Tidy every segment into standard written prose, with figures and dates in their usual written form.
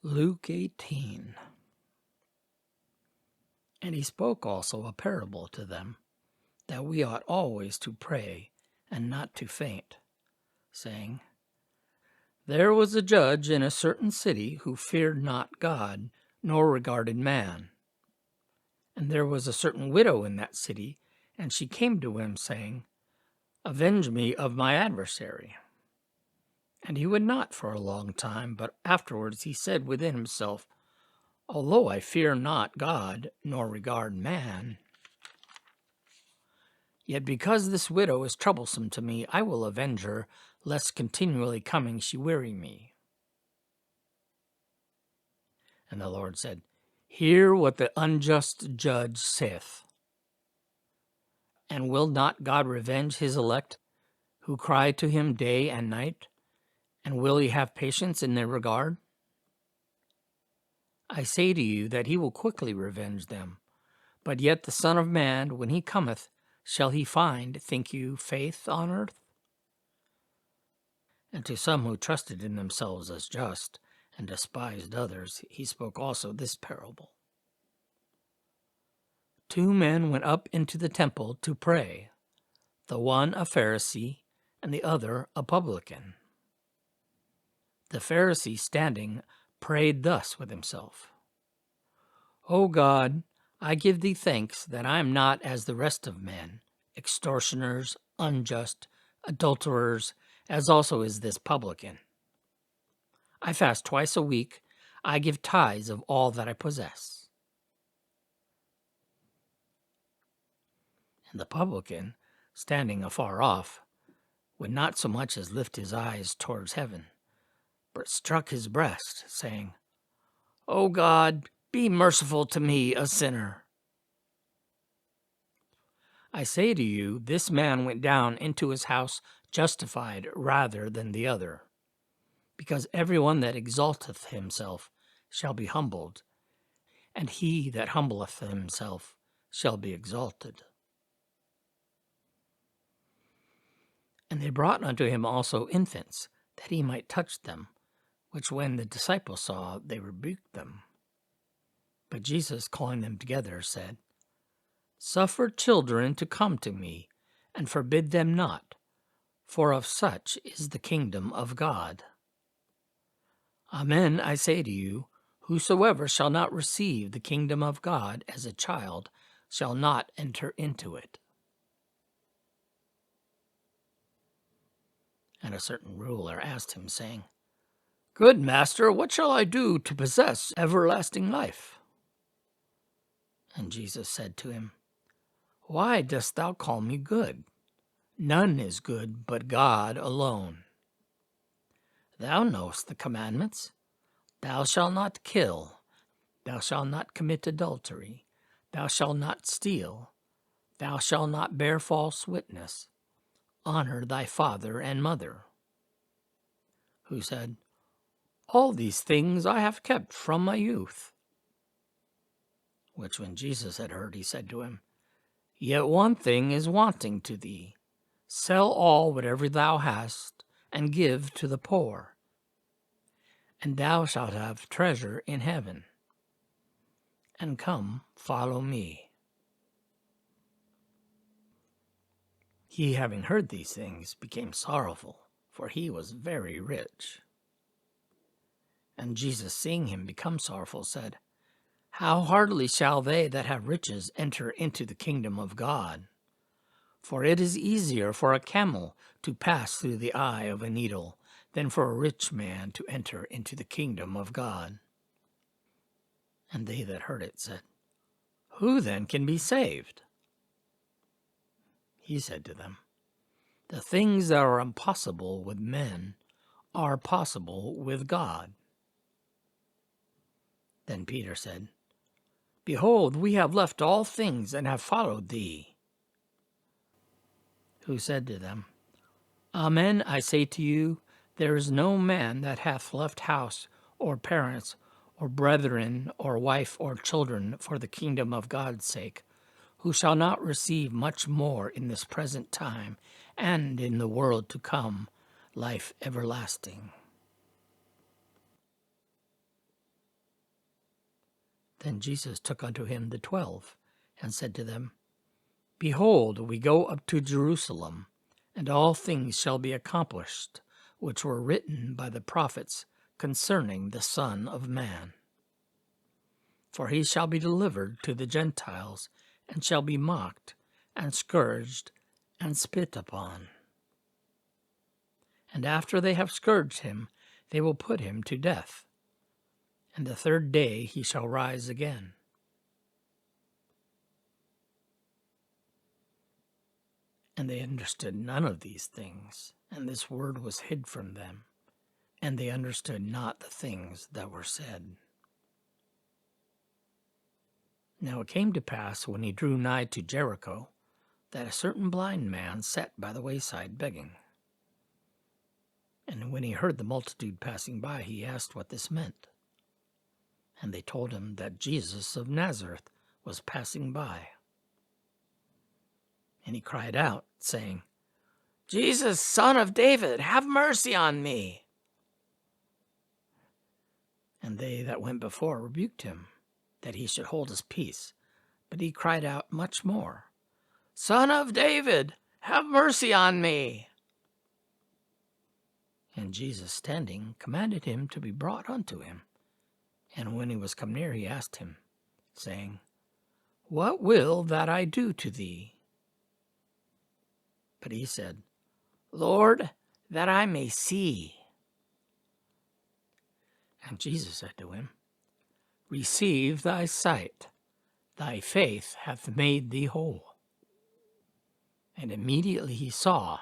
Luke 18. And he spoke also a parable to them, that we ought always to pray and not to faint, saying, There was a judge in a certain city who feared not God, nor regarded man. And there was a certain widow in that city, and she came to him, saying, Avenge me of my adversary. And he would not for a long time, but afterwards he said within himself, Although I fear not God, nor regard man, yet because this widow is troublesome to me, I will avenge her, lest continually coming she weary me. And the Lord said, Hear what the unjust judge saith. And will not God revenge his elect, who cry to him day and night? And will he have patience in their regard? I say to you that he will quickly revenge them. But yet the Son of Man, when he cometh, shall he find, think you, faith on earth? And to some who trusted in themselves as just, and despised others, he spoke also this parable. 2 men went up into the temple to pray, the one a Pharisee, and the other a publican. The Pharisee, standing, prayed thus with himself, O God, I give thee thanks that I am not as the rest of men, extortioners, unjust, adulterers, as also is this publican. I fast twice a week. I give tithes of all that I possess. And the publican, standing afar off, would not so much as lift his eyes towards heaven, but struck his breast, saying, O God, be merciful to me, a sinner. I say to you, this man went down into his house justified rather than the other. Because everyone that exalteth himself shall be humbled, and he that humbleth himself shall be exalted. And they brought unto him also infants, that he might touch them, which when the disciples saw, they rebuked them. But Jesus, calling them together, said, Suffer children to come to me, and forbid them not, for of such is the kingdom of God. Amen, I say to you, whosoever shall not receive the kingdom of God as a child shall not enter into it. And a certain ruler asked him, saying, Good master, what shall I do to possess everlasting life? And Jesus said to him, Why dost thou call me good? None is good but God alone. Thou knowest the commandments. Thou shalt not kill. Thou shalt not commit adultery. Thou shalt not steal. Thou shalt not bear false witness. Honor thy father and mother. Who said, All these things I have kept from my youth. Which when Jesus had heard, he said to him, Yet one thing is wanting to thee. Sell all whatever thou hast, and give to the poor, and thou shalt have treasure in heaven. And come, follow me. He, having heard these things, became sorrowful, for he was very rich. And Jesus, seeing him become sorrowful, said, How hardly shall they that have riches enter into the kingdom of God? For it is easier for a camel to pass through the eye of a needle than for a rich man to enter into the kingdom of God. And they that heard it said, Who then can be saved? He said to them, The things that are impossible with men are possible with God. Then Peter said, Behold, we have left all things and have followed thee. Who said to them, Amen, I say to you, there is no man that hath left house, or parents, or brethren, or wife, or children, for the kingdom of God's sake, who shall not receive much more in this present time, and in the world to come, life everlasting. Then Jesus took unto him the 12, and said to them, Behold, we go up to Jerusalem, and all things shall be accomplished, which were written by the prophets concerning the Son of Man. For he shall be delivered to the Gentiles, and shall be mocked, and scourged, and spit upon. And after they have scourged him, they will put him to death. And the third day he shall rise again. And they understood none of these things, and this word was hid from them, and they understood not the things that were said. Now it came to pass, when he drew nigh to Jericho, that a certain blind man sat by the wayside begging. And when he heard the multitude passing by, he asked what this meant. And they told him that Jesus of Nazareth was passing by. And he cried out, saying, Jesus, Son of David, have mercy on me. And they that went before rebuked him, that he should hold his peace. But he cried out much more, Son of David, have mercy on me. And Jesus, standing, commanded him to be brought unto him. And when he was come near, he asked him, saying, What will that I do to thee? But he said, Lord, that I may see. And Jesus said to him, Receive thy sight, thy faith hath made thee whole. And immediately he saw,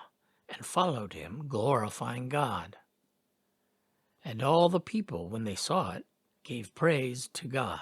and followed him, glorifying God. And all the people, when they saw it, gave praise to God.